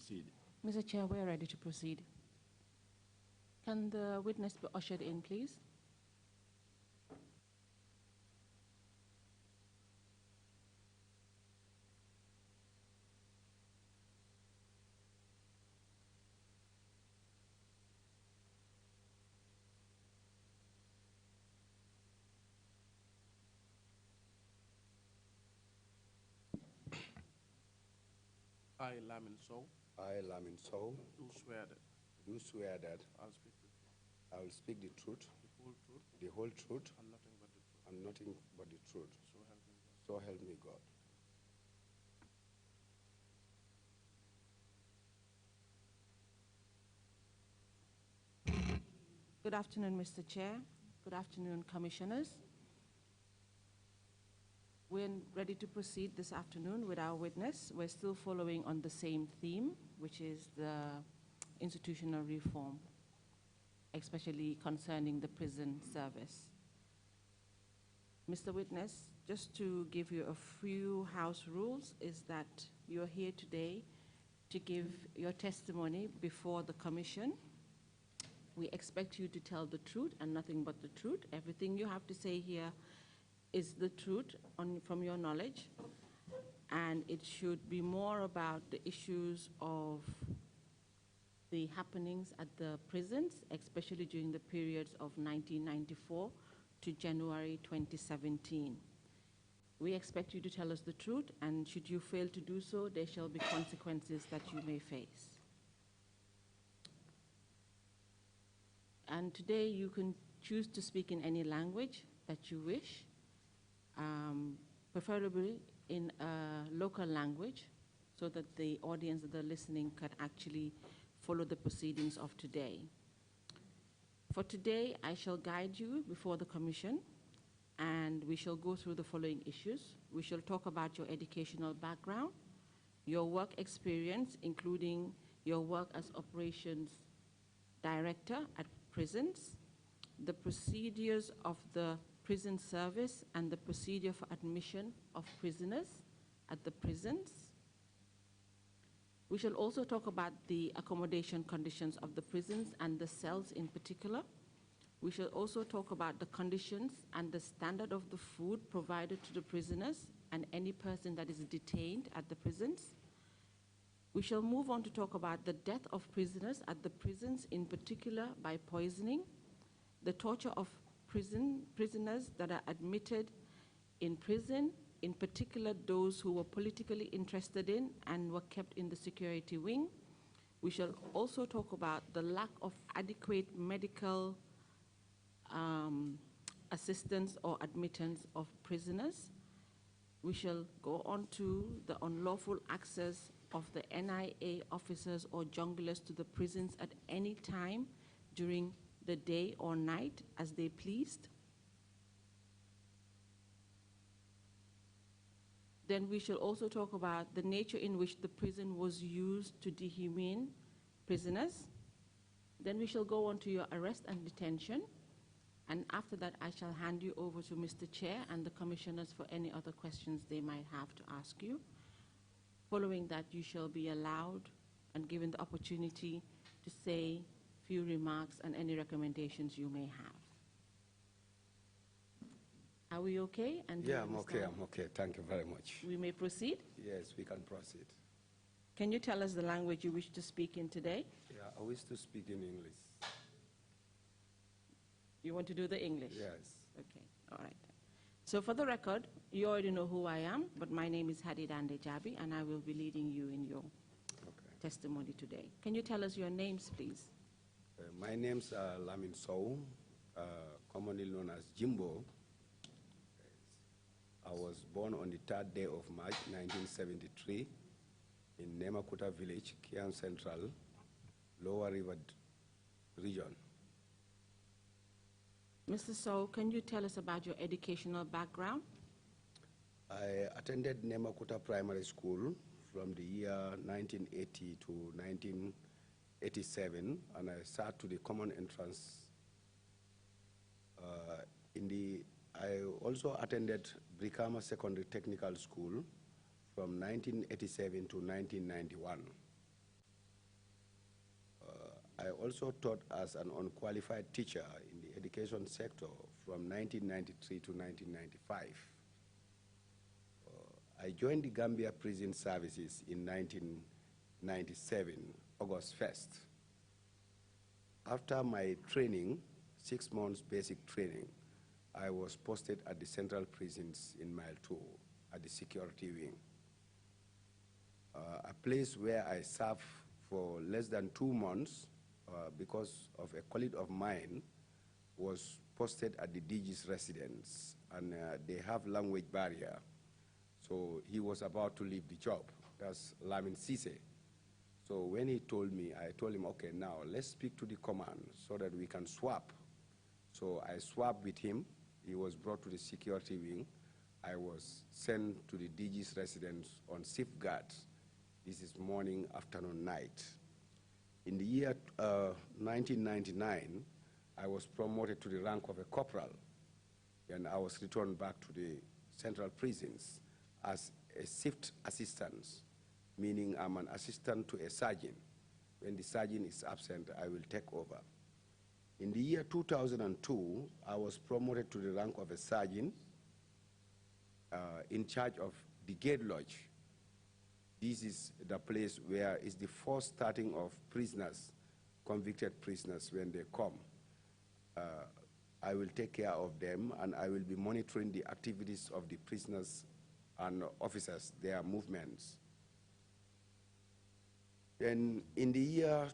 proceed. Mr. Chair, we are ready to proceed. Can the witness be ushered in, please? I, Lamin Sowe, I, Lamin Sowe, do swear that I'll speak the truth, I will speak the truth, the whole truth, and nothing but the truth. and nothing but the truth. So help me God. So help me God. Good afternoon, Mr. Chair. Good afternoon, Commissioners. We're ready to proceed this afternoon with our witness. We're still following on the same theme, which is the institutional reform, especially concerning the prison service. Mr. Witness, just to give you a few house rules, is that you're here today to give your testimony before the Commission. We expect you to tell the truth and nothing but the truth. Everything you have to say here is the truth from your knowledge, and it should be more about the issues of the happenings at the prisons, especially during the periods of 1994 to January 2017. We expect you to tell us the truth, and should you fail to do so, there shall be consequences that you may face. And today you can choose to speak in any language that you wish, preferably in a local language, so that the audience that are listening can actually follow the proceedings of today. For today, I shall guide you before the Commission, and we shall go through the following issues. We shall talk about your educational background, your work experience, including your work as operations director at prisons, the procedures of the prison service and the procedure for admission of prisoners at the prisons. We shall also talk about the accommodation conditions of the prisons and the cells in particular. We shall also talk about the conditions and the standard of the food provided to the prisoners and any person that is detained at the prisons. We shall move on to talk about the death of prisoners at the prisons, in particular by poisoning, the torture of prisoners that are admitted in prison, in particular those who were politically interested in and were kept in the security wing. We shall also talk about the lack of adequate medical assistance or admittance of prisoners. We shall go on to the unlawful access of the NIA officers or junglers to the prisons at any time during the day or night as they pleased. Then we shall also talk about the nature in which the prison was used to dehumane prisoners. Then we shall go on to your arrest and detention. And after that, I shall hand you over to Mr. Chair and the commissioners for any other questions they might have to ask you. Following that, you shall be allowed and given the opportunity to say a few remarks and any recommendations you may have. Are we okay? And yeah, I'm okay. Thank you very much. We may proceed? Yes, we can proceed. Can you tell us the language you wish to speak in today? Yeah, I wish to speak in English. You want to do the English? Yes. Okay, all right. So for the record, you already know who I am, but my name is Hadi Dande Jabi, and I will be leading you in your testimony today. Can you tell us your names, please? My name's Lamin Sowe, commonly known as Jimbo. I was born on the 3rd day of March, 1973, in Nemakuta village, Kian Central, Lower River region. Mr. Sowe, can you tell us about your educational background? I attended Nemakuta Primary School from the year 1980 to 1987, and I sat to the common entrance. I also attended Brikama Secondary Technical School from 1987 to 1991. I also taught as an unqualified teacher in the education sector from 1993 to 1995. I joined the Gambia Prison Services in 1997, August 1st. After my training, 6 months basic training, I was posted at the Central Prisons in Mile 2 at the security wing. A place where I served for less than 2 months because of a colleague of mine was posted at the DG's residence, and they have language barrier. So he was about to leave the job. That's Lamin. So when he told me, I told him, okay, now let's speak to the command so that we can swap. So I swapped with him. He was brought to the security wing. I was sent to the DG's residence on safeguard. This is morning, afternoon, night. In the year 1999, I was promoted to the rank of a corporal, and I was returned back to the central prisons as a shift assistant, meaning I'm an assistant to a sergeant. When the sergeant is absent, I will take over. In the year 2002, I was promoted to the rank of a sergeant in charge of the gate lodge. This is the place where it's the first starting of prisoners, convicted prisoners when they come. I will take care of them, and I will be monitoring the activities of the prisoners and officers, their movements. And in the year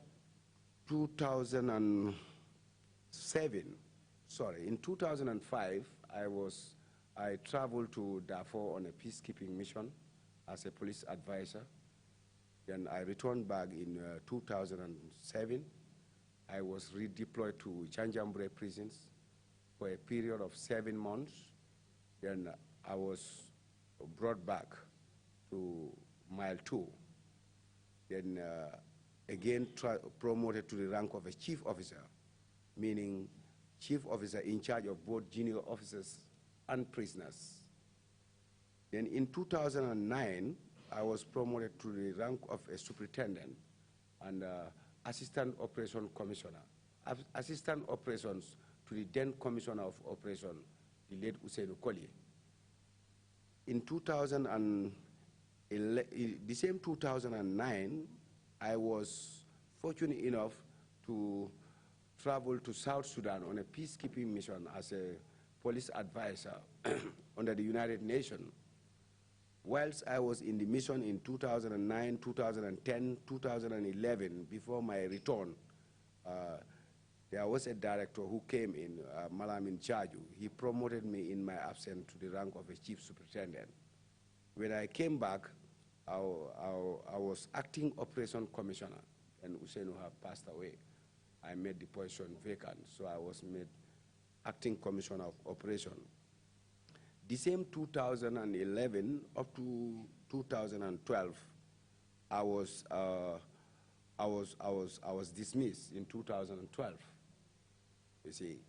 2005, I traveled to Darfur on a peacekeeping mission as a police advisor. Then I returned back in 2007. I was redeployed to Janjambure prisons for a period of 7 months. Then I was brought back to Mile 2. Then again promoted to the rank of a chief officer, meaning chief officer in charge of both junior officers and prisoners. Then in 2009, I was promoted to the rank of a superintendent and assistant operation commissioner. Assistant operations to the then commissioner of operation, the late Usainu Koli. In the same 2009, I was fortunate enough to travel to South Sudan on a peacekeeping mission as a police advisor under the United Nations. Whilst I was in the mission in 2009, 2010, 2011, before my return, there was a director who came in, Malamin Chaju. He promoted me in my absence to the rank of a chief superintendent. When I came back, I was acting operation commissioner, and Usainu had passed away. I made the position vacant, so I was made acting commissioner of operation. The same 2011 up to 2012, I was dismissed in 2012. You see,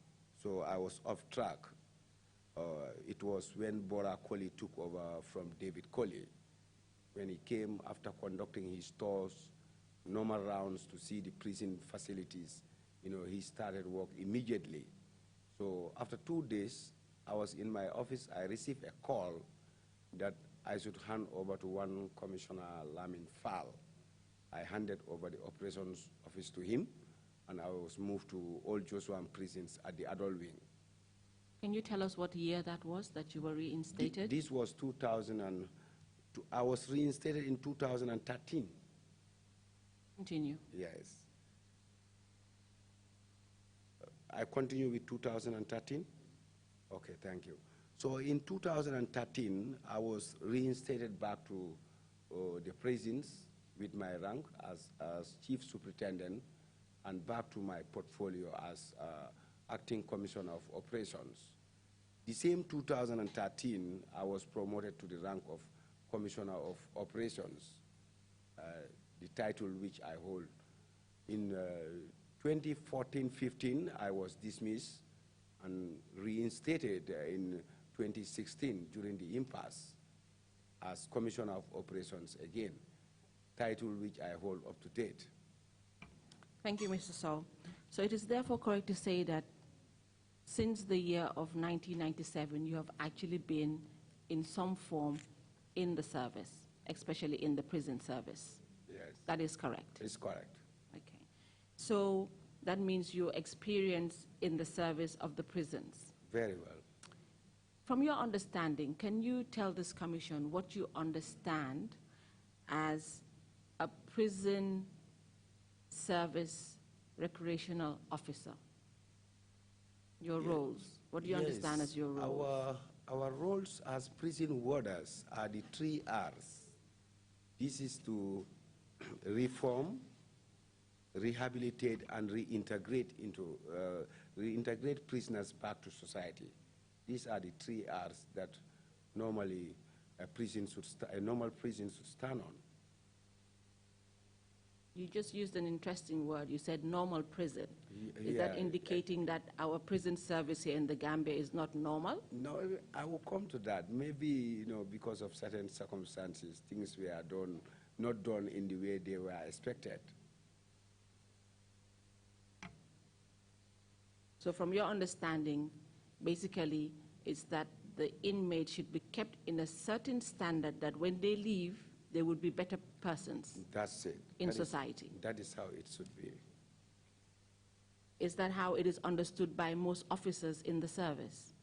so I was off track. It was when Bora Koli took over from David Koli. When he came after conducting his tours, normal rounds to see the prison facilities, you know, he started work immediately. So after 2 days, I was in my office. I received a call that I should hand over to one Commissioner Lamin Fall. I handed over the operations office to him, and I was moved to all Joshua prisons at the adult wing. Can you tell us what year that was that you were reinstated? This was 2002. I was reinstated in 2013. Continue. Yes. I continue with 2013? Okay, thank you. So in 2013, I was reinstated back to the prisons with my rank as chief superintendent and back to my portfolio as acting commissioner of operations. The same 2013, I was promoted to the rank of commissioner of operations, the title which I hold. In 2014-15, I was dismissed and reinstated in 2016 during the impasse as Commissioner of Operations again, title which I hold up to date. Thank you, Mr. Sowe. So it is therefore correct to say that since the year of 1997, you have actually been in some form in the service, especially in the prison service. Yes. That is correct. It's correct. Okay. So that means your experience in the service of the prisons. Very well. From your understanding, can you tell this commission what you understand as a prison service recreational officer? Your roles. What do you understand as your roles? Our roles as prison warders are the 3 R's. This is to reform, rehabilitate, and reintegrate prisoners back to society. These are the 3 R's that normally a normal prison should stand on. You just used an interesting word. You said normal prison. Is Yeah, that indicating that our prison service here in the Gambia is not normal? No, I will come to that. Maybe, because of certain circumstances, things were not done in the way they were expected. So from your understanding, basically, it's that the inmate should be kept in a certain standard that when they leave, they would be better persons. That's it. In society. That is how it should be. Is that how it is understood by most officers in the service?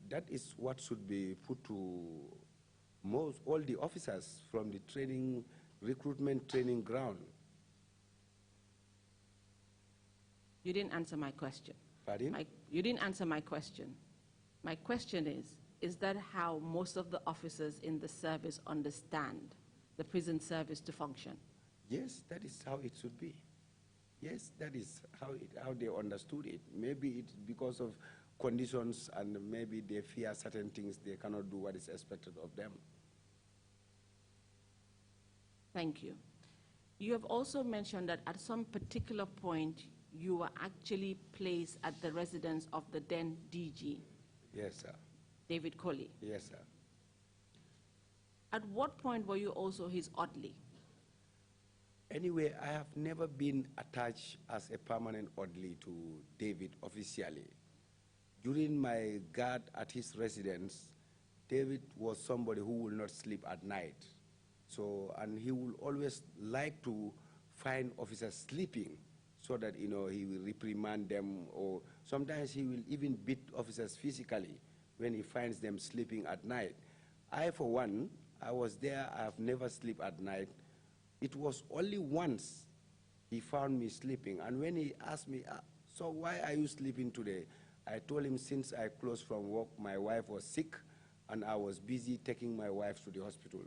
That is what should be put to all the officers from the recruitment training ground. You didn't answer my question. Pardon? You didn't answer my question. My question is that how most of the officers in the service understand the prison service to function? Yes, that is how it should be. Yes, that is how they understood it. Maybe it's because of conditions and maybe they fear certain things, they cannot do what is expected of them. Thank you. You have also mentioned that at some particular point you were actually placed at the residence of the then DG. Yes, sir. David Colley. Yes, sir. At what point were you also his orderly? Anyway, I have never been attached as a permanent orderly to David officially. During my guard at his residence, David was somebody who will not sleep at night. So, and he will always like to find officers sleeping so that, he will reprimand them, or sometimes he will even beat officers physically when he finds them sleeping at night. I, for one, I was there, I have never slept at night. It was only once he found me sleeping, and when he asked me, so why are you sleeping today? I told him since I closed from work, my wife was sick, and I was busy taking my wife to the hospital.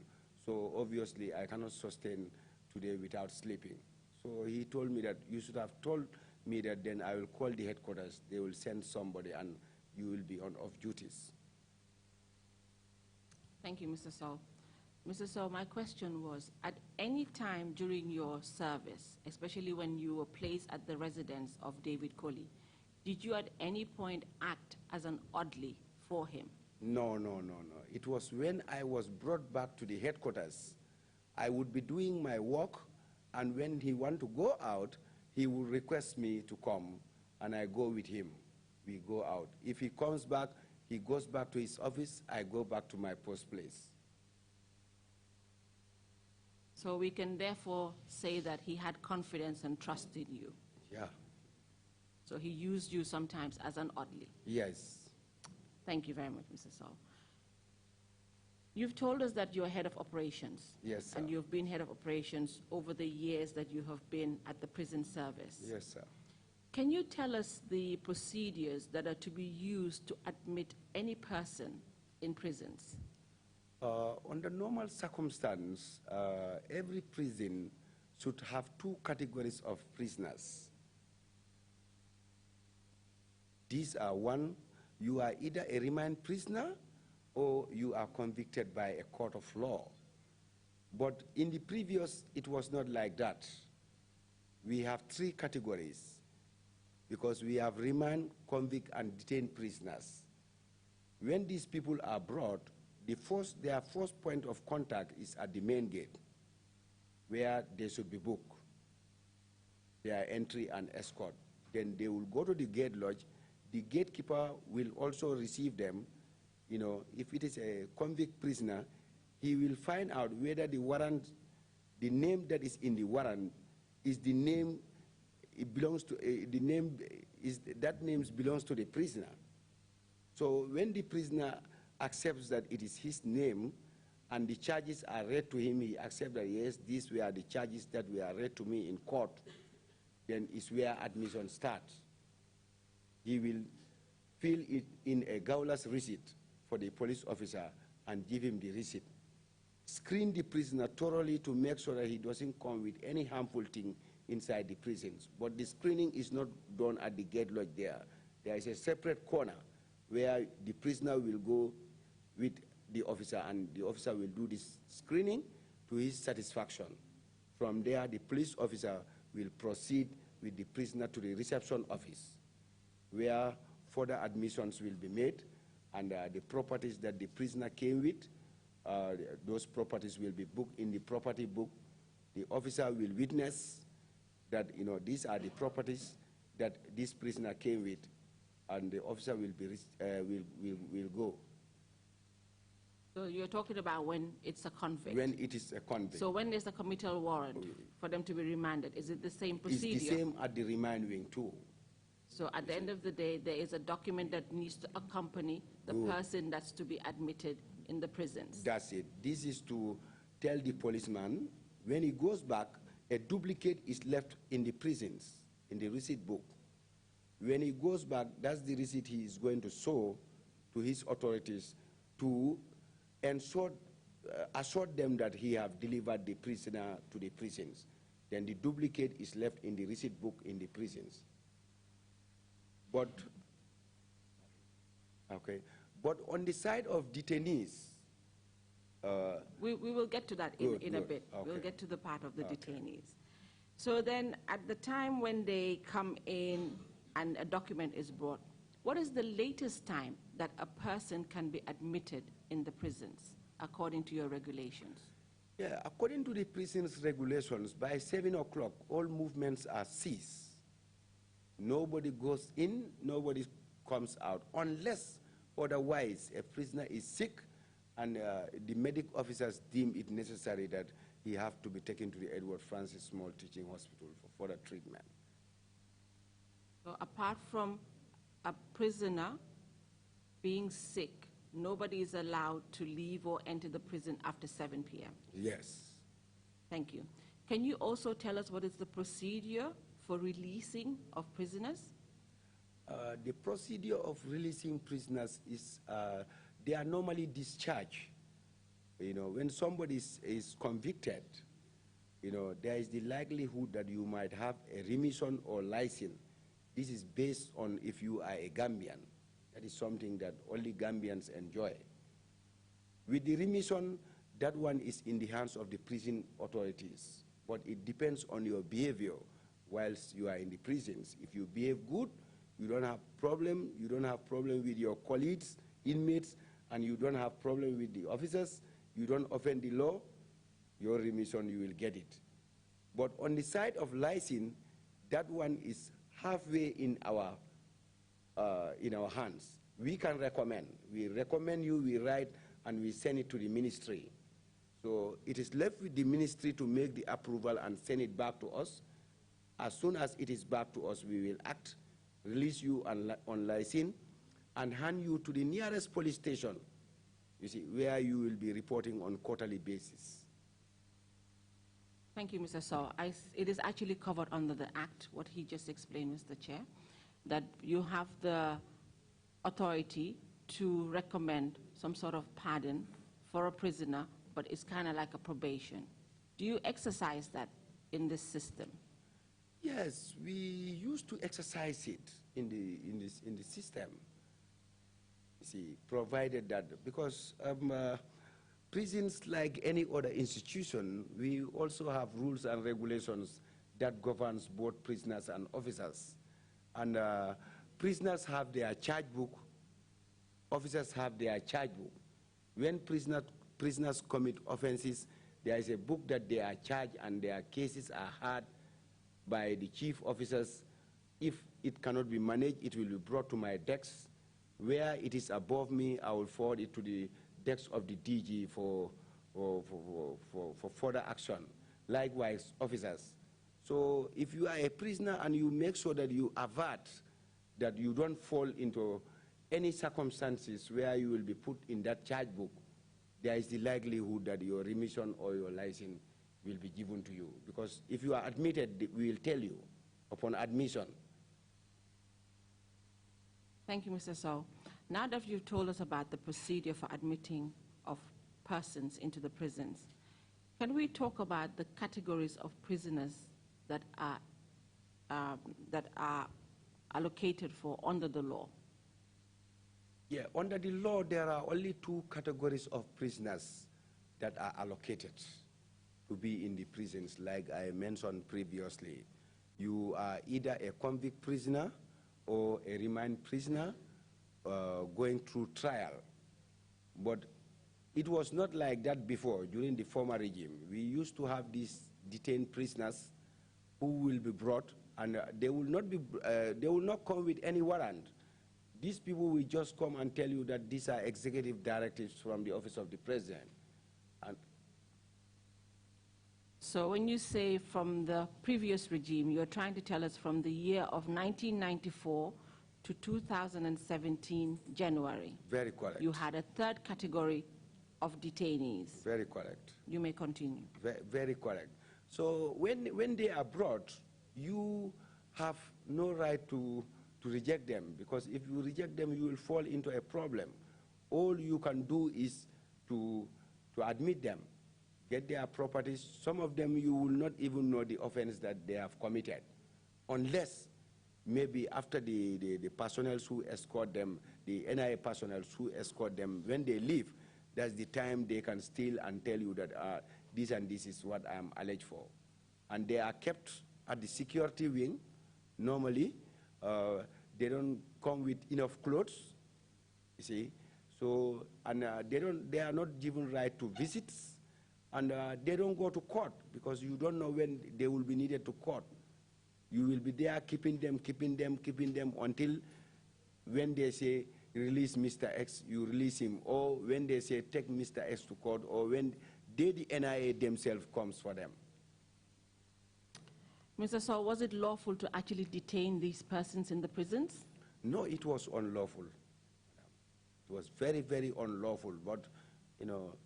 So obviously, I cannot sustain today without sleeping. So he told me that you should have told me that then I will call the headquarters, they will send somebody, and you will be on off duties. Thank you, Mr. Sowe. Mr. Sowe, my question was, at any time during your service, especially when you were placed at the residence of David Colley, did you at any point act as an orderly for him? No. It was when I was brought back to the headquarters, I would be doing my work, and when he want to go out, he would request me to come, and I go with him. We go out. If he comes back, he goes back to his office, I go back to my post place. So we can therefore say that he had confidence and trust in you. Yeah. So he used you sometimes as an orderly. Yes. Thank you very much, Mr. Sowe. You've told us that you're head of operations. Yes, sir. And you've been head of operations over the years that you have been at the prison service. Yes, sir. Can you tell us the procedures that are to be used to admit any person in prisons? Under normal circumstance, every prison should have 2 categories of prisoners. These are: 1, you are either a remand prisoner or you are convicted by a court of law. But in the previous, it was not like that. We have 3 categories because we have remand, convict, and detained prisoners. When these people are brought, their first point of contact is at the main gate, where they should be booked. their entry and escort. Then they will go to the gate lodge. The gatekeeper will also receive them. You know, if it is a convict prisoner, he will find out whether the warrant, the name that is in the warrant is the name, it belongs to, the name is, that name belongs to the prisoner. So when the prisoner accepts that it is his name and the charges are read to him, he accepts that yes, these were the charges that were read to me in court, then is where admission starts. He will fill it in a Gaulas receipt for the police officer and give him the receipt. Screen the prisoner thoroughly to make sure that he doesn't come with any harmful thing inside the prisons. But the screening is not done at the gate lodge there. There is a separate corner where the prisoner will go with the officer, and the officer will do this screening to his satisfaction. From there, the police officer will proceed with the prisoner to the reception office, where further admissions will be made, and the properties that the prisoner came with, those properties will be booked in the property book. The officer will witness that, you know, these are the properties that this prisoner came with, and the officer will be will go. So you're talking about when it's a convict? When it is a convict. So when there's a committal warrant for them to be remanded, is it the same procedure? It's the same at the remand wing too. So at the end of the day, there is a document that needs to accompany the person that's to be admitted in the prisons. That's it. This is to tell the policeman, when he goes back, a duplicate is left in the prisons, in the receipt book. When he goes back, that's the receipt he is going to show to his authorities to ensure, assure them that he have delivered the prisoner to the prisons. Then the duplicate is left in the receipt book in the prisons. But, okay, but on the side of detainees, we will get to that in a bit. Okay. We'll get to the part of the detainees. So then at the time when they come in and a document is brought, what is the latest time that a person can be admitted in the prisons, according to your regulations? Yeah, according to the prisons regulations, by 7 o'clock, all movements are ceased. Nobody goes in, nobody comes out, unless otherwise a prisoner is sick and the medical officers deem it necessary that he have to be taken to the Edward Francis Small Teaching Hospital for further treatment. So apart from a prisoner being sick, nobody is allowed to leave or enter the prison after 7 p.m.? Yes. Thank you. Can you also tell us what is the procedure for releasing of prisoners? The procedure of releasing prisoners is, they are normally discharged. You know, when somebody is convicted, you know, there is the likelihood that you might have a remission or license. This is based on if you are a Gambian. That is something that only Gambians enjoy. With the remission, that one is in the hands of the prison authorities, but it depends on your behavior whilst you are in the prisons. If you behave good, you don't have problem, you don't have problem with your colleagues, inmates, and you don't have problem with the officers, you don't offend the law, your remission, you will get it. But on the side of license, that one is halfway in our hands. We can recommend. We recommend you, we write, and we send it to the ministry. So it is left with the ministry to make the approval and send it back to us. As soon as it is back to us, we will act, release you on license, and hand you to the nearest police station, you see, where you will be reporting on quarterly basis. Thank you, Mr. Sowe. It is actually covered under the Act, what he just explained, Mr. Chair, that you have the authority to recommend some sort of pardon for a prisoner, but it's kind of like a probation. Do you exercise that in this system? Yes, we used to exercise it in the system. You see, provided that, because prisons, like any other institution, we also have rules and regulations that governs both prisoners and officers. And prisoners have their charge book, officers have their charge book. When prisoners commit offenses, there is a book that they are charged and their cases are heard by the chief officers. If it cannot be managed, it will be brought to my desk. Where it is above me, I will forward it to the desk of the DG for further action. Likewise, officers. So if you are a prisoner and you make sure that you avert, that you don't fall into any circumstances where you will be put in that charge book, there is the likelihood that your remission or your license will be given to you. Because if you are admitted, we will tell you upon admission. Thank you, Mr. Sowe. Now that you've told us about the procedure for admitting of persons into the prisons, can we talk about the categories of prisoners that are allocated for under the law? Yeah, under the law, there are only 2 categories of prisoners that are allocated to be in the prisons, like I mentioned previously. You are either a convict prisoner or a remand prisoner going through trial. But it was not like that before, during the former regime. We used to have these detained prisoners who will be brought, and they will not come with any warrant. These people will just come and tell you that these are executive directives from the office of the president. And so when you say from the previous regime, you're trying to tell us from the year of 1994 to 2017 January. Very correct. You had a 3rd category of detainees. Very correct. You may continue. Very correct. So when they are brought, you have no right to reject them, because if you reject them, you will fall into a problem. All you can do is to admit them, get their properties. Some of them you will not even know the offense that they have committed, unless maybe after the personnel who escort them, the NIA personnel who escort them, when they leave, that's the time they can steal and tell you that this and this is what I am alleged for. And they are kept at the security wing. Normally, they don't come with enough clothes, you see. So, and they are not given right to visits, and they don't go to court, because you don't know when they will be needed to court. You will be there keeping them until when they say, release Mr. X, you release him, or when they say, take Mr. X to court, or when the NIA themselves comes for them. Mr. Sowe, was it lawful to actually detain these persons in the prisons? No, it was unlawful. It was very, very unlawful, but, you know,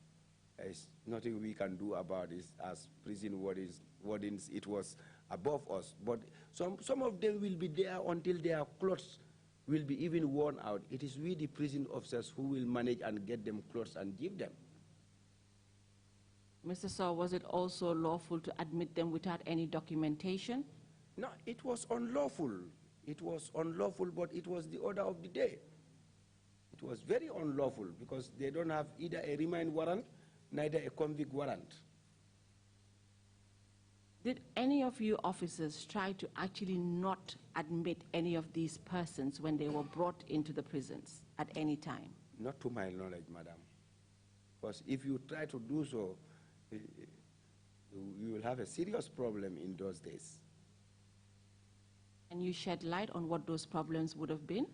there's nothing we can do about it as prison wardens. It was above us. But some of them will be there until their clothes will be even worn out. It is we, the prison officers, who will manage and get them clothes and give them. Mr. Sowe, was it also lawful to admit them without any documentation? No, it was unlawful. It was unlawful, but it was the order of the day. It was very unlawful, because they don't have either a remand warrant, neither a convict warrant. Did any of you officers try to actually not admit any of these persons when they were brought into the prisons at any time? Not to my knowledge, madam. Because if you try to do so, you will have a serious problem in those days. Can you shed light on what those problems would have been?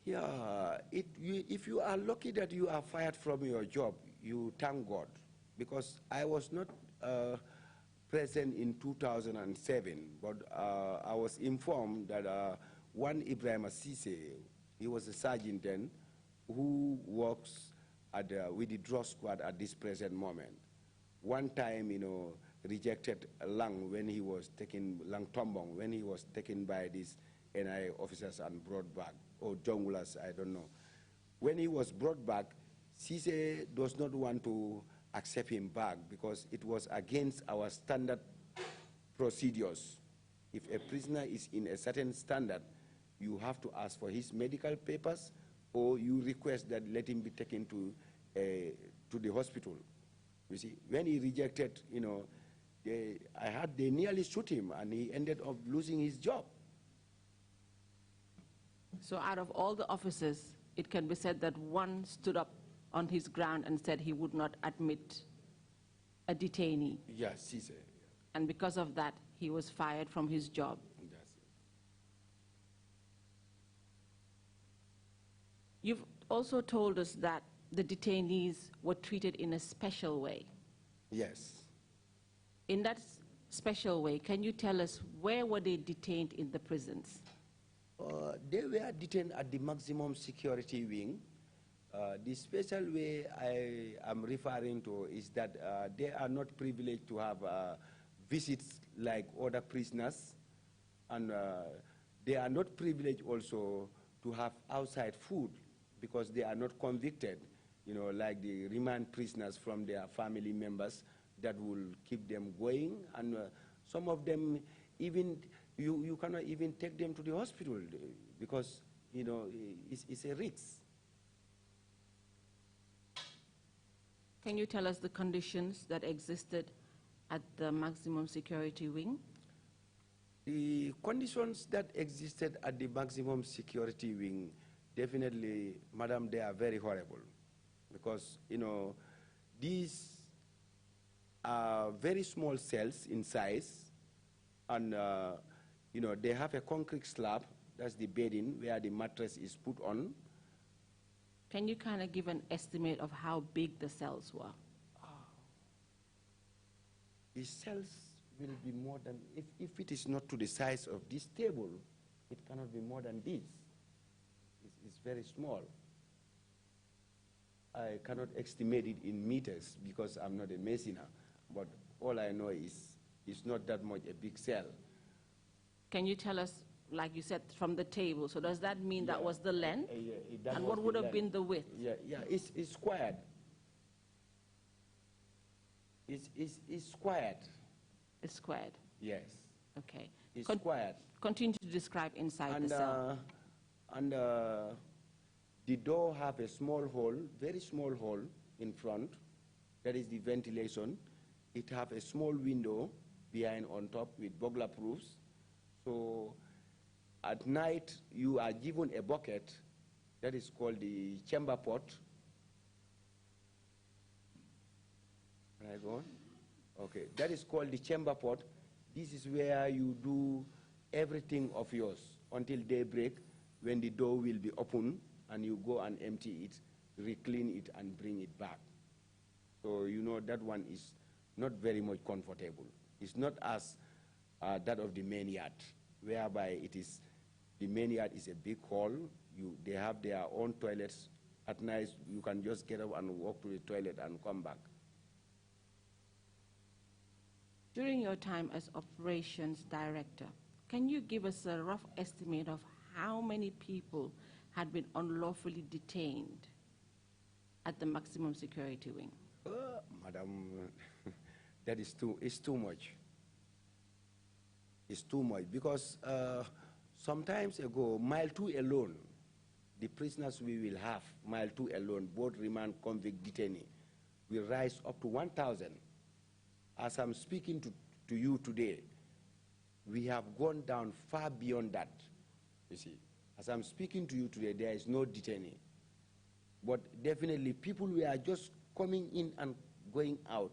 Yeah, if you are lucky that you are fired from your job, you thank God. Because I was not present in 2007, but I was informed that one Ibrahim Assise, he was a sergeant then, who works at with the drug squad at this present moment. One time, you know, rejected Lang when he was taken, Lang Tombong, when he was taken by these NIA officers and brought back, or junglers, I don't know. When he was brought back, Cisse does not want to accept him back because it was against our standard procedures. If a prisoner is in a certain standard, you have to ask for his medical papers, or you request that let him be taken to the hospital. You see, when he rejected, you know, they nearly shoot him, and he ended up losing his job. So out of all the officers, it can be said that one stood up on his ground and said he would not admit a detainee. Yes, he said. And because of that, he was fired from his job. That's it. You've also told us that the detainees were treated in a special way. Yes. In that special way, can you tell us where were they detained in the prisons? They were detained at the maximum security wing. The special way I am referring to is that they are not privileged to have visits like other prisoners, and they are not privileged also to have outside food because they are not convicted, you know, like the remand prisoners from their family members that will keep them going, and some of them even, you cannot even take them to the hospital because, you know, it's a risk. Can you tell us the conditions that existed at the maximum security wing? The conditions that existed at the maximum security wing, definitely, madam, they are very horrible because, you know, these are very small cells in size, and, you know, they have a concrete slab, that's the bedding where the mattress is put on. Can you kind of give an estimate of how big the cells were? The cells will be more than, if it is not to the size of this table, it cannot be more than this. It's very small. I cannot estimate it in meters because I'm not a masoner, but all I know is it's not that much a big cell. Can you tell us, like you said, from the table, so does that mean that was the length? That And was what the would have length. been the width? Yeah, it's squared. It's squared. It's squared. Yes. Okay. It's squared. Continue to describe inside the cell. And the door have a small hole, very small hole in front. That is the ventilation. It have a small window behind on top with burglar proofs. So at night, you are given a bucket that is called the chamber pot. Can I go on? Okay, that is called the chamber pot. This is where you do everything of yours until daybreak, when the door will be open and you go and empty it, re-clean it and bring it back. So you know that one is not very much comfortable. It's not as that of the main yard, whereby it is, the main yard is a big hall. They have their own toilets. At night, you can just get up and walk to the toilet and come back. During your time as operations director, can you give us a rough estimate of how many people had been unlawfully detained at the maximum security wing? Madam, that is too much. It's too much because sometimes ago, mile 2 alone, the prisoners we will have, mile 2 alone, both remand, convict, detainee, will rise up to 1,000. As I'm speaking to you today, we have gone down far beyond that, you see. As I'm speaking to you today, there is no detainee. But definitely, people were just coming in and going out.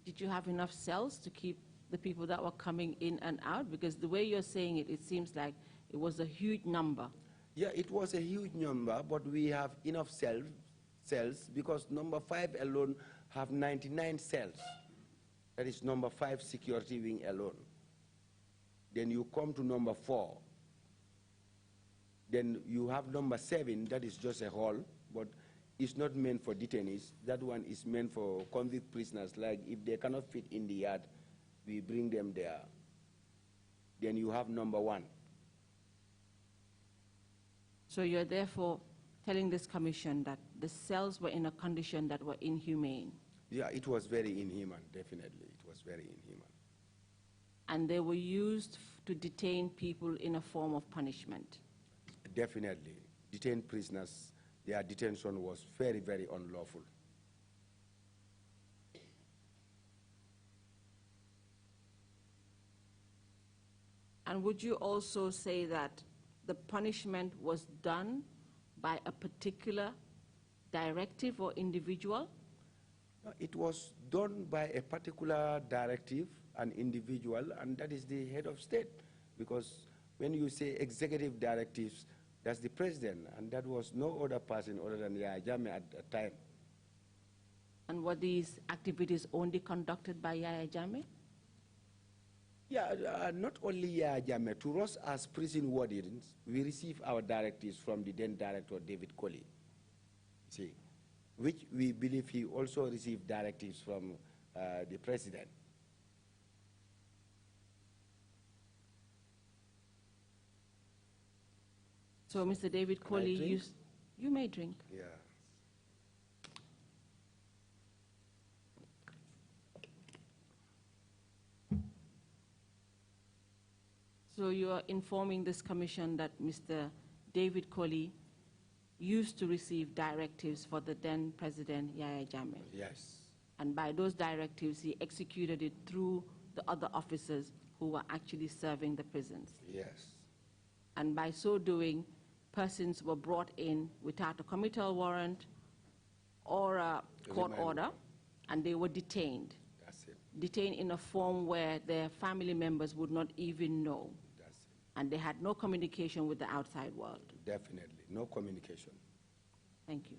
Did you have enough cells to keep the people that were coming in and out? Because the way you're saying it, it seems like it was a huge number. Yeah, it was a huge number, but we have enough cells because number 5 alone have 99 cells. That is number 5 security wing alone. Then you come to number 4. Then you have number 7, that is just a hall, but it's not meant for detainees. That one is meant for convict prisoners. Like if they cannot fit in the yard, we bring them there. Then you have number 1. So you're therefore telling this commission that the cells were in a condition that were inhumane? Yeah, it was very inhuman, definitely. It was very inhuman. And they were used to detain people in a form of punishment? Definitely. Detained prisoners, their detention was very, very unlawful. And would you also say that the punishment was done by a particular directive or individual? It was done by a particular directive, an individual, and that is the head of state. Because when you say executive directives, that's the president, and that was no other person other than Yahya Jammeh at that time. And were these activities only conducted by Yahya Jammeh? Yeah, not only Yahya Jammeh. To us as prison wardens, we receive our directives from the then director, David Colley, see, which we believe he also received directives from the president. So Mr. David Colley used, you may drink. Yeah. So you are informing this commission that Mr. David Colley used to receive directives for the then president, Yahya Jammeh. Yes. And by those directives, he executed it through the other officers who were actually serving the prisons. Yes. And by so doing, persons were brought in without a committal warrant or a court order, and they were detained. That's it. Detained in a form where their family members would not even know. That's it. And they had no communication with the outside world. Definitely, no communication. Thank you.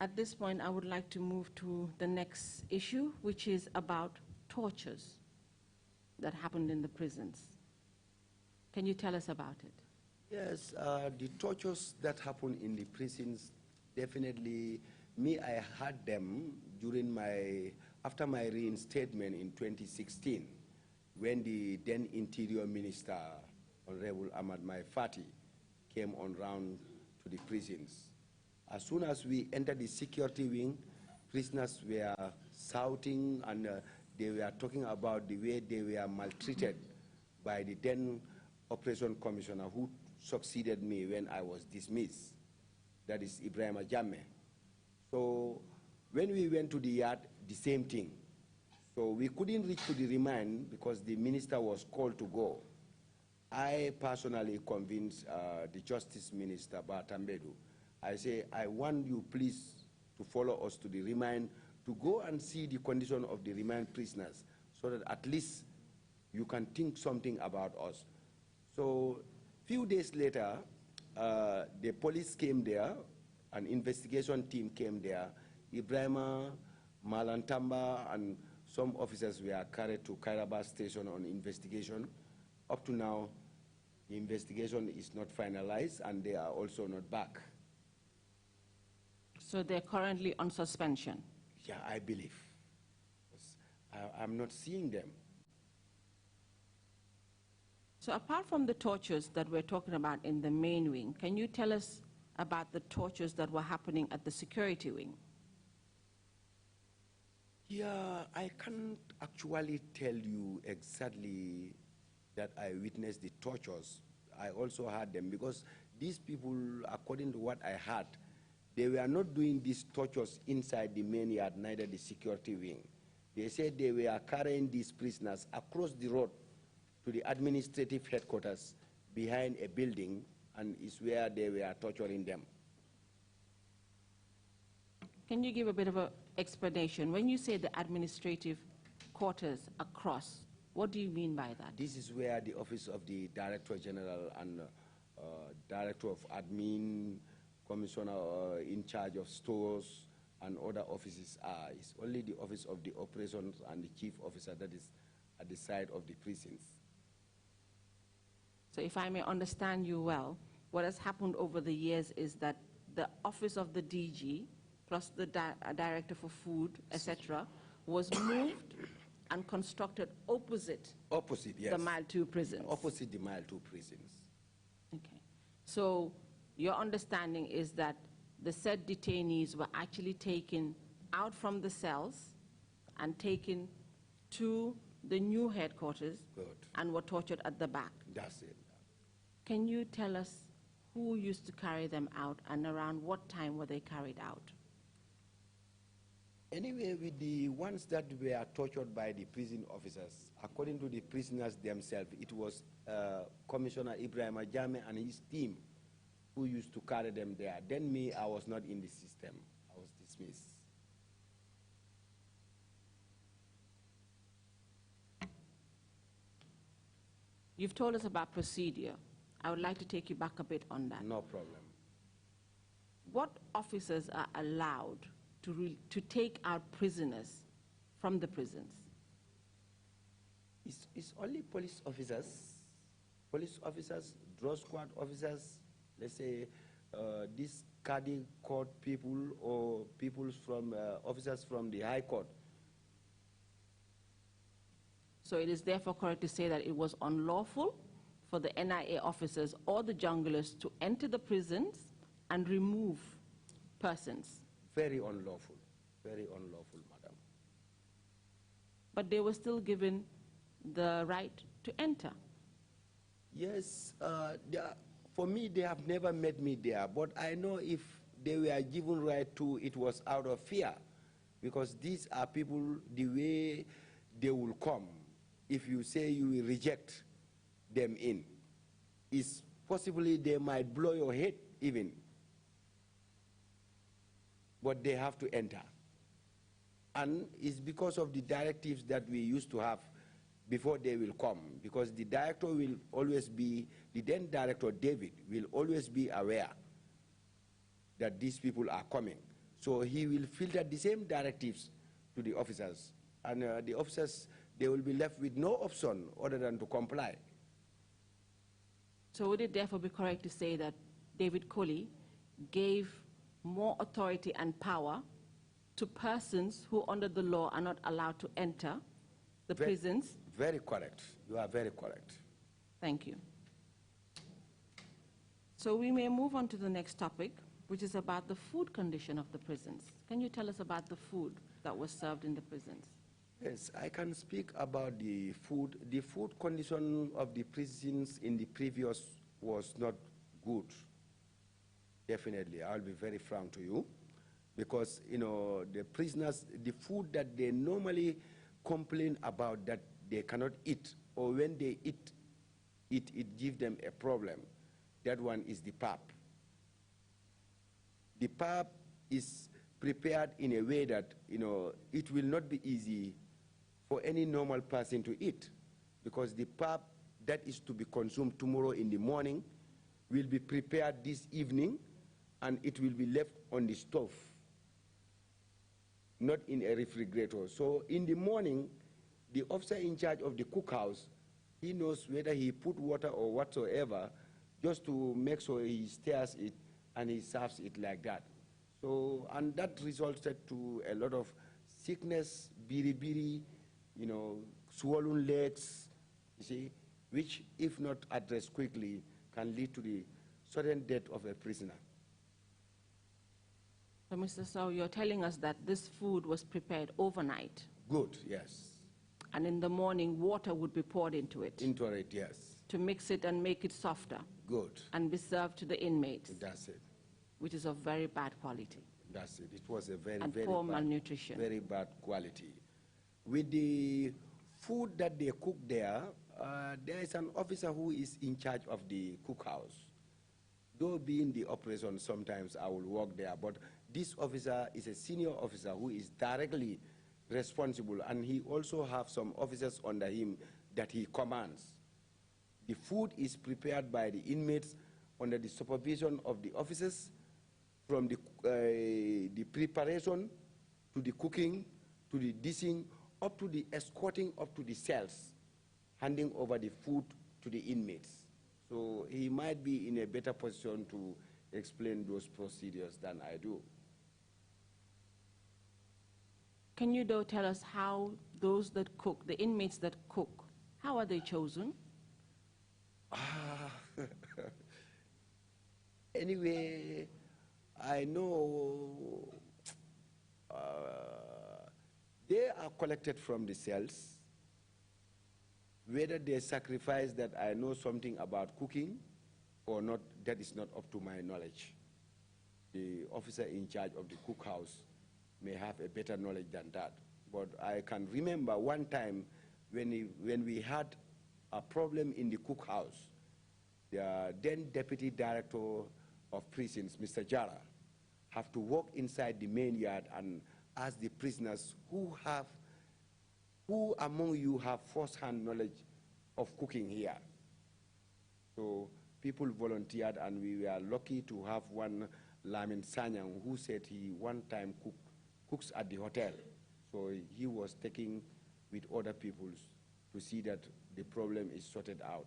At this point, I would like to move to the next issue, which is about tortures that happened in the prisons. Can you tell us about it? Yes, the tortures that happen in the prisons, definitely, I had them during after my reinstatement in 2016, when the then Interior Minister, Honorable Ahmad Mai Fati, came on round to the prisons. As soon as we entered the security wing, prisoners were shouting and they were talking about the way they were maltreated by the then Operation Commissioner who succeeded me when I was dismissed. That is Ibrahim Jammeh. So when we went to the yard, the same thing. So we couldn't reach to the remand because the minister was called to go. I personally convinced the Justice Minister, Batambedu. I say, I want you please to follow us to the remand, to go and see the condition of the remand prisoners, so that at least you can think something about us. So few days later, the police came there, an investigation team came there. Ibrahima, Malantamba, and some officers were carried to Kairaba station on investigation. Up to now, the investigation is not finalized, and they are also not back. So they're currently on suspension? Yeah, I believe. I'm not seeing them. So apart from the tortures that we're talking about in the main wing, can you tell us about the tortures that were happening at the security wing? Yeah, I can't actually tell you exactly that I witnessed the tortures. I also heard them because these people, according to what I heard, they were not doing these tortures inside the main yard, neither the security wing. They said they were carrying these prisoners across the road to the administrative headquarters behind a building, and is where they were torturing them. Can you give a bit of an explanation? When you say the administrative quarters across, what do you mean by that? This is where the office of the Director General and Director of Admin, Commissioner in charge of stores, and other offices are. It's only the office of the operations and the chief officer that is at the side of the prisons. So if I may understand you well, what has happened over the years is that the office of the DG, plus the Director for Food, etc., was moved and constructed opposite, yes, the Mile 2 prisons. Opposite the Mile 2 prisons. Okay. So your understanding is that the said detainees were actually taken out from the cells and taken to the new headquarters. Good. And were tortured at the back. That's it. Can you tell us who used to carry them out and around what time were they carried out? Anyway, with the ones that were tortured by the prison officers, according to the prisoners themselves, it was Commissioner Ibrahim Jammeh and his team who used to carry them there. Then me, I was not in the system. I was dismissed. dismiss. You've told us about procedure. I would like to take you back a bit on that. No problem. What officers are allowed to take out prisoners from the prisons? It's only police officers, draw squad officers, let's say these cardi court people or people from officers from the high court. So it is therefore correct to say that it was unlawful for the NIA officers or the junglers to enter the prisons and remove persons. Very unlawful, madam. But they were still given the right to enter. Yes, for me, they have never met me there, but I know if they were given right to, it was out of fear, because these are people, the way they will come, if you say you will reject them in, is possibly they might blow your head even, but they have to enter. And it's because of the directives that we used to have before they will come, because the director will always be, the then director, David, will always be aware that these people are coming. So he will filter the same directives to the officers, and the officers, they will be left with no option other than to comply. So would it therefore be correct to say that David Colley gave more authority and power to persons who under the law are not allowed to enter the prisons? Very correct. You are very correct. Thank you. So we may move on to the next topic, which is about the food condition of the prisons. Can you tell us about the food that was served in the prisons? Yes, I can speak about the food. The food condition of the prisons in the previous was not good. Definitely, I'll be very frank to you, because the prisoners, the food that they normally complain about that they cannot eat, or when they eat, it gives them a problem. That one is the pap. The pap is prepared in a way that it will not be easy for any normal person to eat, because the pap that is to be consumed tomorrow in the morning will be prepared this evening, and it will be left on the stove, not in a refrigerator. So in the morning, the officer in charge of the cookhouse, he knows whether he put water or whatsoever, just to make sure he stirs it and he serves it like that. So, and that resulted to a lot of sickness, biri-biri, swollen legs, you see, which, if not addressed quickly, can lead to the sudden death of a prisoner. So, Mr. Sowe, you're telling us that this food was prepared overnight? Good, yes. And in the morning, water would be poured into it? Into it, yes. To mix it and make it softer? Good. And be served to the inmates? That's it. Which is of very bad quality? That's it. It was a very, and very poor bad, malnutrition? Very bad quality. With the food that they cook there, there is an officer who is in charge of the cookhouse. Though being the operation, sometimes I will work there, but this officer is a senior officer who is directly responsible, and he also has some officers under him that he commands. The food is prepared by the inmates under the supervision of the officers, from the preparation to the cooking, to the dishing, up to the escorting up to the cells, handing over the food to the inmates. So he might be in a better position to explain those procedures than I do. Can you, though, tell us how those that cook, the inmates that cook, how are they chosen? Anyway, I know they are collected from the cells. Whether they sacrifice that I know something about cooking or not, that is not up to my knowledge. The officer in charge of the cookhouse may have a better knowledge than that. But I can remember one time when we had a problem in the cookhouse, the then Deputy Director of Prisons, Mr. Jara, have to walk inside the main yard and ask the prisoners who among you have first-hand knowledge of cooking here. So people volunteered, and we were lucky to have one Lamin Sanyang who said he one time cooks at the hotel. So he was taking with other people to see that the problem is sorted out.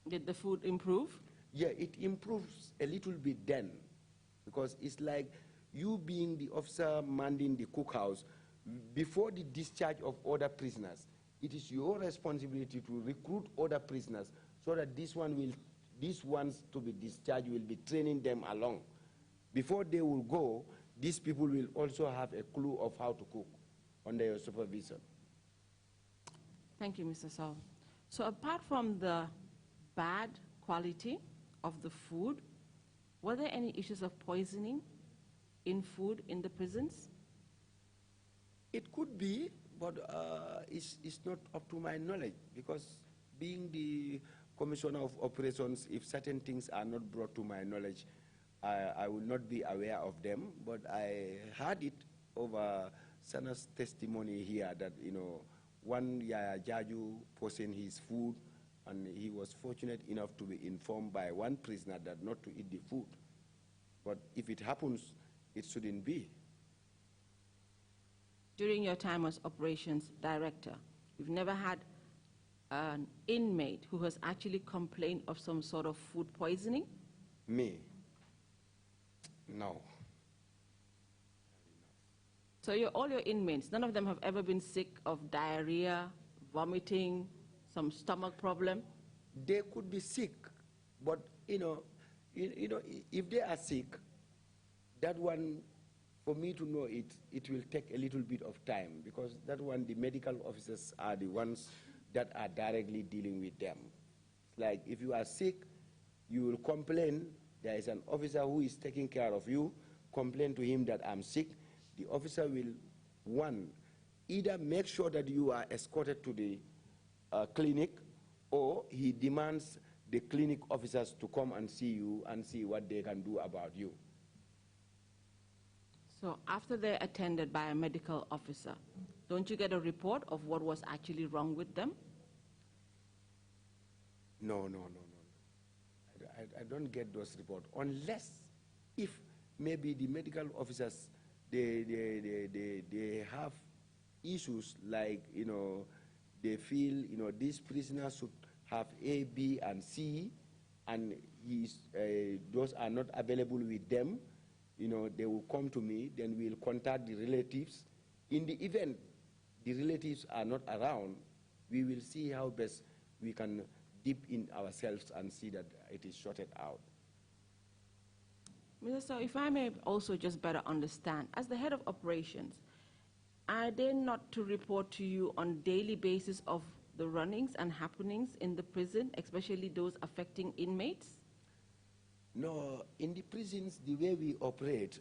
Did the food improve? Yeah, it improves a little bit then, because it's like you being the officer manning the cookhouse, before the discharge of other prisoners, it is your responsibility to recruit other prisoners so that these ones to be discharged will be training them along. Before they will go, these people will also have a clue of how to cook under your supervision. Thank you, Mr. Sowe. So apart from the bad quality of the food, were there any issues of poisoning in food in the prisons? It could be, but it's not up to my knowledge, because being the Commissioner of Operations, if certain things are not brought to my knowledge, I will not be aware of them. But I heard it over Sana's testimony here that, one Yaya Jaju poisoned his food, and he was fortunate enough to be informed by one prisoner that not to eat the food. But if it happens, it shouldn't be. During your time as operations director, you've never had an inmate who has actually complained of some sort of food poisoning? Me? No. So all your inmates, none of them have ever been sick of diarrhea, vomiting, some stomach problem? They could be sick, but if they are sick, that one, for me to know it will take a little bit of time, because that one, the medical officers are the ones that are directly dealing with them. It's like if you are sick, you will complain. There is an officer who is taking care of you. Complain to him that I'm sick. The officer will, one, either make sure that you are escorted to the clinic, or he demands the clinic officers to come and see you and see what they can do about you. So after they're attended by a medical officer, don't you get a report of what was actually wrong with them? No. I don't get those reports, unless if maybe the medical officers, they have issues like, they feel, these prisoners should have A, B, and C, and those are not available with them. They will come to me, then we'll contact the relatives. In the event the relatives are not around, we will see how best we can dip in ourselves and see that it is sorted out. Mr. Sowe, if I may also just better understand, as the head of operations, are they not to report to you on daily basis of the runnings and happenings in the prison, especially those affecting inmates? No, in the prisons, the way we operate,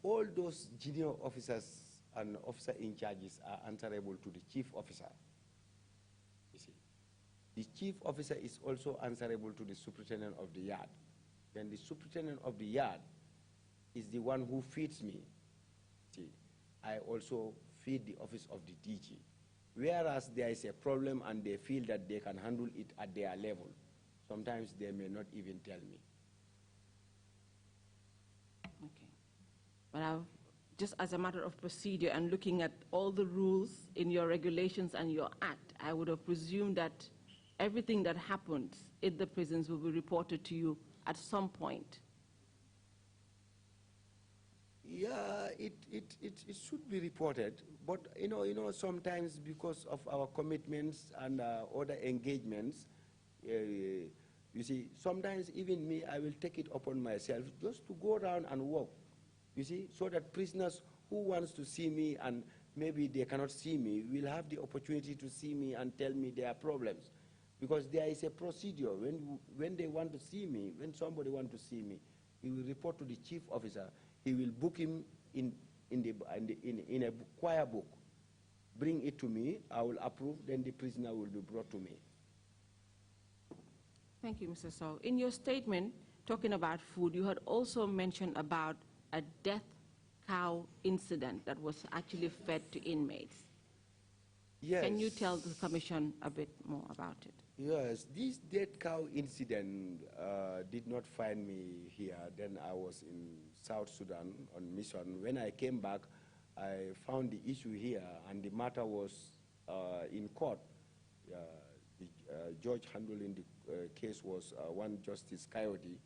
all those junior officers and officer in charges are answerable to the chief officer. You see, the chief officer is also answerable to the superintendent of the yard. Then the superintendent of the yard is the one who feeds me. See, I also feed the office of the DG. Whereas there is a problem and they feel that they can handle it at their level, sometimes they may not even tell me. Okay. But just as a matter of procedure and looking at all the rules in your regulations and your act, I would have presumed that everything that happens in the prisons will be reported to you at some point. Yeah, it should be reported, but sometimes because of our commitments and other engagements, you see, sometimes even me, I will take it upon myself just to go around and walk, you see, so that prisoners who wants to see me and maybe they cannot see me will have the opportunity to see me and tell me their problems. Because there is a procedure. When they want to see me, when somebody wants to see me, he will report to the chief officer. He will book him in a choir book. Bring it to me, I will approve, then the prisoner will be brought to me. Thank you, Mr. Sowe. In your statement, talking about food, you had also mentioned about a death cow incident that was actually fed to inmates. Yes. Can you tell the Commission a bit more about it? Yes, this dead cow incident did not find me here. Then I was in South Sudan on mission. When I came back, I found the issue here, and the matter was in court. The judge handling the case was one Justice Coyote.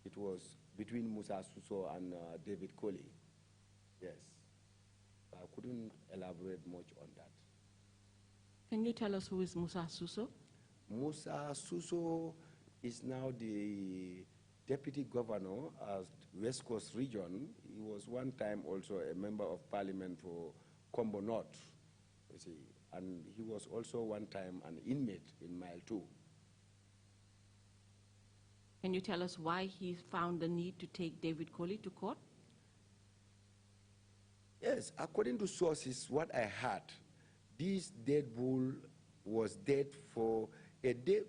It was between Musa Sowe and David Colley. Yes. I couldn't elaborate much on that. Can you tell us who is Musa Sowe? Musa Sowe is now the deputy governor of West Coast region. He was one time also a member of parliament for Combo North, you see, and he was also one time an inmate in Mile 2. Can you tell us why he found the need to take David Colley to court? Yes, according to sources, what I heard, this dead bull was dead for a day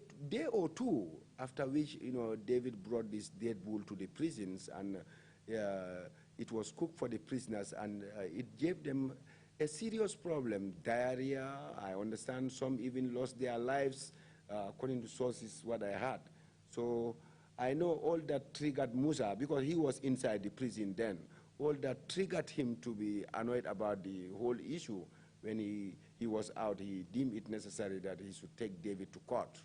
or two, after which, David brought this dead bull to the prisons, and it was cooked for the prisoners, and it gave them a serious problem, diarrhea. I understand some even lost their lives, according to sources, what I heard. So I know all that triggered Musa, because he was inside the prison then, all that triggered him to be annoyed about the whole issue. When he was out, he deemed it necessary that he should take David to court.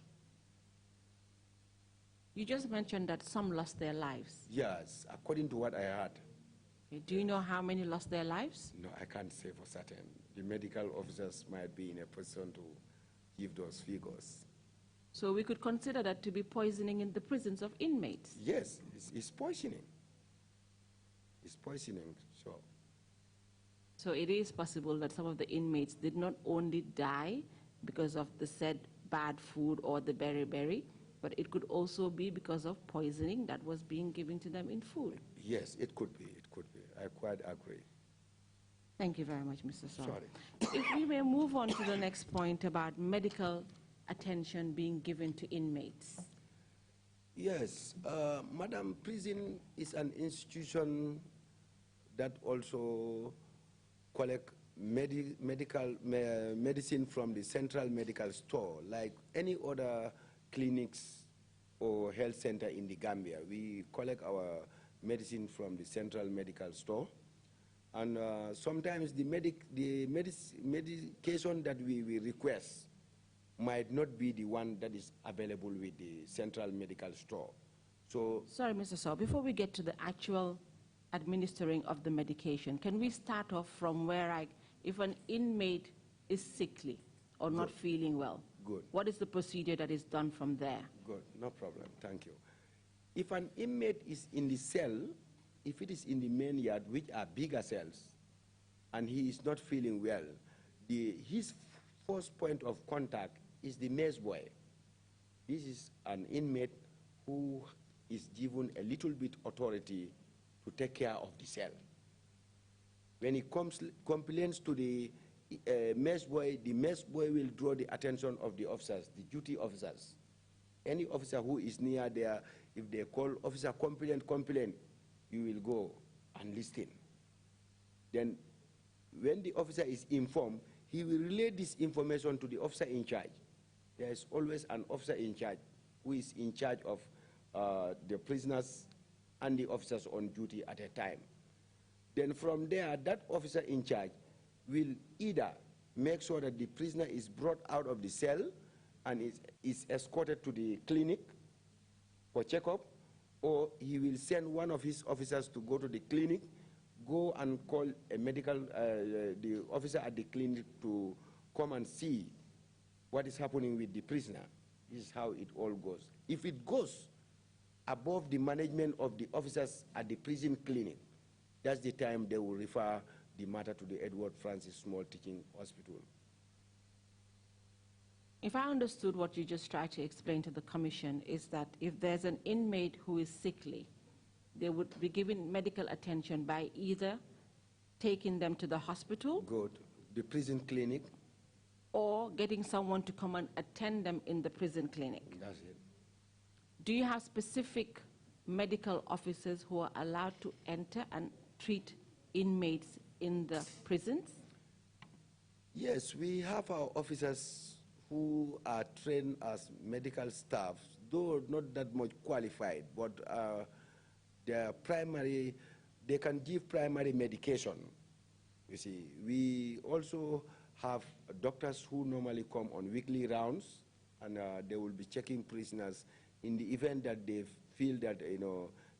You just mentioned that some lost their lives. Yes, according to what I heard. Okay, do you know how many lost their lives? No, I can't say for certain. The medical officers might be in a position to give those figures. So we could consider that to be poisoning in the prisons of inmates. Yes, it's poisoning. It's poisoning, so. So it is possible that some of the inmates did not only die because of the said bad food or the berry, but it could also be because of poisoning that was being given to them in food. Yes, it could be, it could be. I quite agree. Thank you very much, Mr. Sowe. Sorry. If we may move on to the next point about medical attention being given to inmates. Yes, Madam, prison is an institution that also collect medicine from the central medical store, like any other clinics or health center in the Gambia. We collect our medicine from the central medical store, and sometimes the medication that we request might not be the one that is available with the central medical store. So, sorry, Mr. Sowe, before we get to the actual administering of the medication, can we start off from where if an inmate is sickly or not feeling well, good. What is the procedure that is done from there? Good, no problem, thank you. If an inmate is in the cell, if it is in the main yard, which are bigger cells, and he is not feeling well, his first point of contact is the mess boy. This is an inmate who is given a little bit authority to take care of the cell. When he complains to the mess boy, the mess boy will draw the attention of the officers, the duty officers. Any officer who is near there, if they call officer complaint, you will go and listen. Then when the officer is informed, he will relay this information to the officer in charge. There is always an officer in charge who is in charge of the prisoners and the officers on duty at a time. Then from there, that officer in charge will either make sure that the prisoner is brought out of the cell and is escorted to the clinic for checkup, or he will send one of his officers to go to the clinic, go and call a medical, the officer at the clinic to come and see what is happening with the prisoner. This is how it all goes. If it goes above the management of the officers at the prison clinic, that's the time they will refer the matter to the Edward Francis Small Teaching Hospital. If I understood what you just tried to explain to the Commission, is that if there's an inmate who is sickly, they would be given medical attention by either taking them to the hospital. Good. The prison clinic. Or getting someone to come and attend them in the prison clinic. That's it. Do you have specific medical officers who are allowed to enter and treat inmates in the prisons? Yes, we have our officers who are trained as medical staff, though not that much qualified, but they can give primary medication. You see, we also have doctors who normally come on weekly rounds, and they will be checking prisoners in the event that they feel that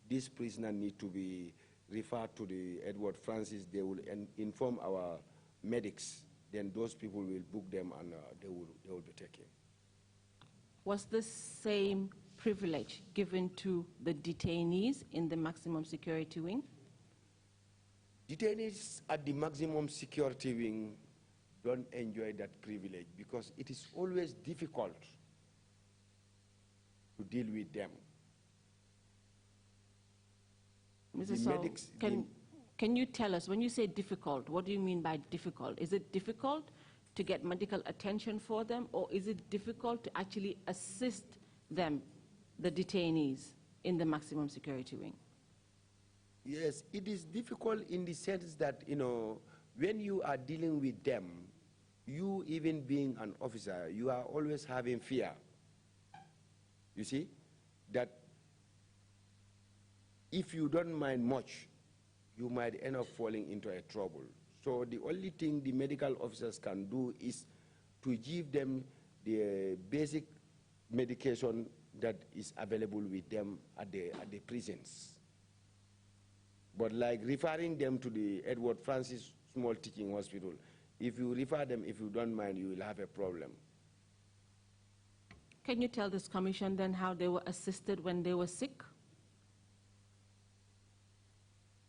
this prisoner need to be referred to the Edward Francis. They will inform our medics. Then those people will book them, and they will be taken. Was the same privilege given to the detainees in the maximum security wing? Detainees at the maximum security wing don't enjoy that privilege because it is always difficult to deal with them. Mr. Sowe, can you tell us, when you say difficult, what do you mean by difficult? Is it difficult to get medical attention for them, or is it difficult to actually assist them, the detainees, in the maximum security wing? Yes, it is difficult in the sense that, when you are dealing with them, you even being an officer, you are always having fear. You see, that if you don't mind much, you might end up falling into a trouble. So the only thing the medical officers can do is to give them the basic medication that is available with them at the prisons. But like referring them to the Edward Francis Small Teaching Hospital, if you refer them, if you don't mind, you will have a problem. Can you tell this commission then how they were assisted when they were sick?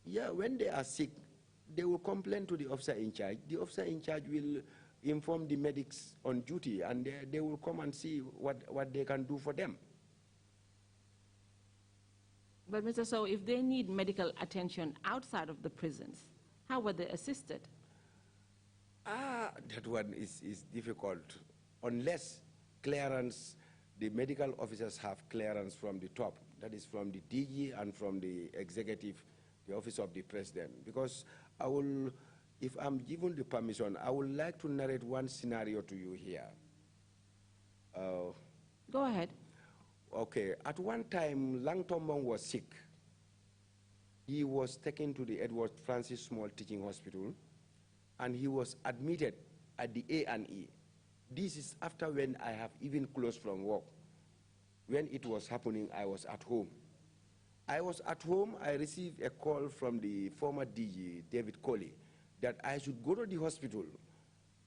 Yeah, when they are sick, they will complain to the officer in charge. The officer in charge will inform the medics on duty, and they will come and see what they can do for them. But Mr. Sowe, if they need medical attention outside of the prisons, how were they assisted? That one is difficult. Unless clearance, the medical officers have clearance from the top, that is from the DG and from the executive, the office of the president. Because if I'm given the permission, I would like to narrate one scenario to you here. Go ahead. Okay, at one time, Lang Tombong was sick. He was taken to the Edward Francis Small Teaching Hospital, and he was admitted at the A&E. This is after when I have even closed from work. When it was happening, I was at home. I was at home, I received a call from the former DG, David Coley, that I should go to the hospital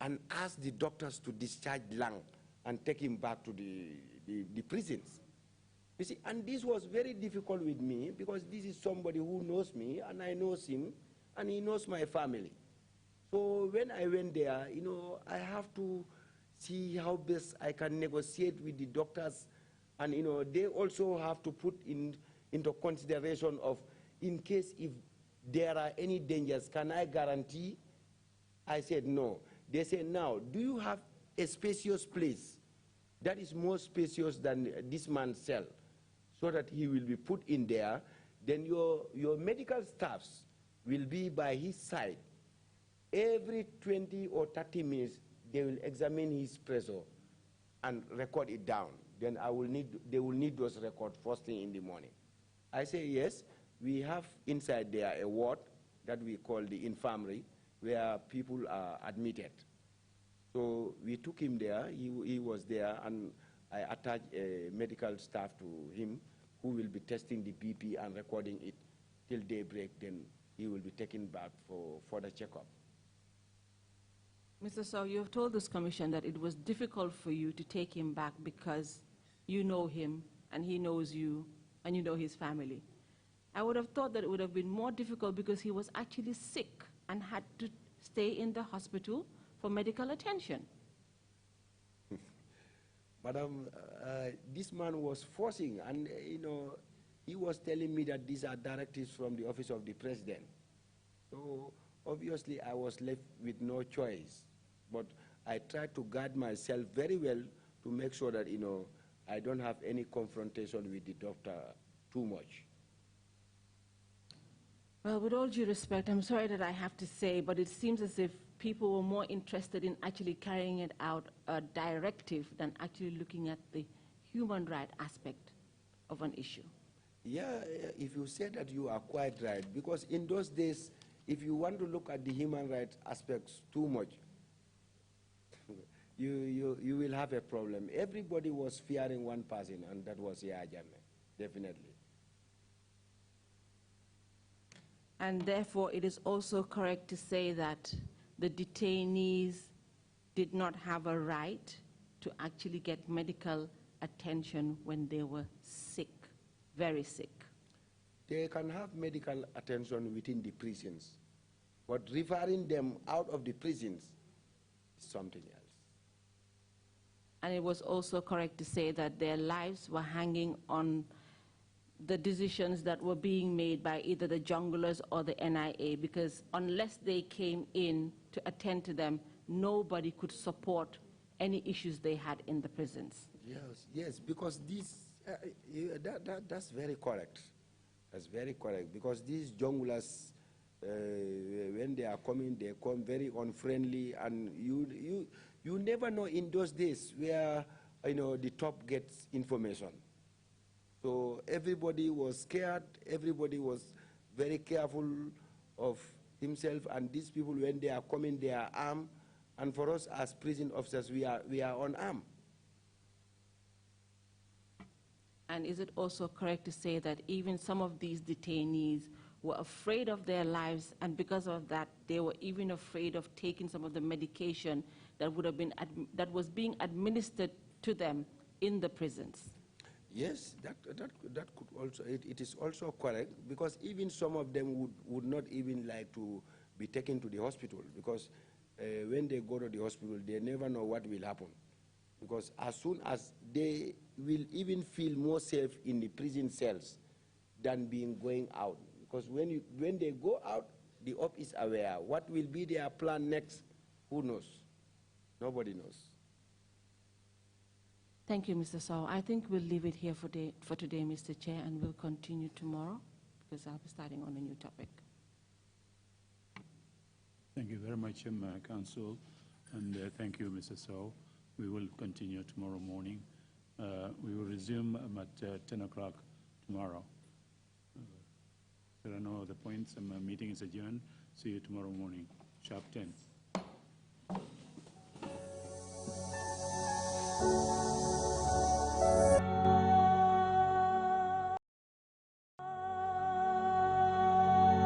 and ask the doctors to discharge Lang and take him back to the prisons. You see, and this was very difficult with me because this is somebody who knows me and I know him and he knows my family. So when I went there, I have to see how best I can negotiate with the doctors, and they also have to put into consideration of, in case if there are any dangers, can I guarantee? I said no. They said, now, do you have a spacious place that is more spacious than this man's cell, so that he will be put in there? Then your medical staffs will be by his side. Every 20 or 30 minutes, they will examine his pressure and record it down. Then they will need those records first thing in the morning. I say, yes, we have inside there a ward that we call the infirmary, where people are admitted. So we took him there, he was there, and I attached a medical staff to him who will be testing the BP and recording it till daybreak. Then he will be taken back for further checkup. Mr. Sowe, you have told this commission that it was difficult for you to take him back because you know him and he knows you and you know his family. I would have thought that it would have been more difficult because he was actually sick and had to stay in the hospital for medical attention. Madam, this man was forcing, and he was telling me that these are directives from the office of the president. So obviously I was left with no choice, but I tried to guard myself very well to make sure that I don't have any confrontation with the doctor too much. Well, with all due respect, I'm sorry that I have to say, but it seems as if people were more interested in actually carrying it out a directive than actually looking at the human right aspect of an issue. Yeah, if you say that, you are quite right, because in those days, if you want to look at the human rights aspects too much, you will have a problem. Everybody was fearing one person, and that was Yahya Jammeh, definitely. And therefore, it is also correct to say that the detainees did not have a right to actually get medical attention when they were sick, very sick. They can have medical attention within the prisons, but referring them out of the prisons is something else. And it was also correct to say that their lives were hanging on the decisions that were being made by either the junglers or the NIA, because unless they came in to attend to them, nobody could support any issues they had in the prisons. Yes, because that's very correct. That's very correct, because these junglers, when they are coming, they come very unfriendly, and you never know in those days where the top gets information. So everybody was scared, everybody was very careful of himself, and these people, when they are coming, they are armed, and for us as prison officers, we are unarmed. And is it also correct to say that even some of these detainees were afraid of their lives, and because of that, they were even afraid of taking some of the medication that would have been that was being administered to them in the prisons? Yes, that could also, it is also correct, because even some of them would not even like to be taken to the hospital, because when they go to the hospital, they never know what will happen. Because as soon as they will even feel more safe in the prison cells than going out. Because when they go out, the op is aware. What will be their plan next? Who knows? Nobody knows. Thank you, Mr. Sowe. I think we'll leave it here for today, Mr. Chair, and we'll continue tomorrow, because I'll be starting on a new topic. Thank you very much, Council, and thank you, Mr. Sowe. We will continue tomorrow morning. We will resume at 10 o'clock tomorrow. There are no other points. My meeting is adjourned. See you tomorrow morning, sharp 10.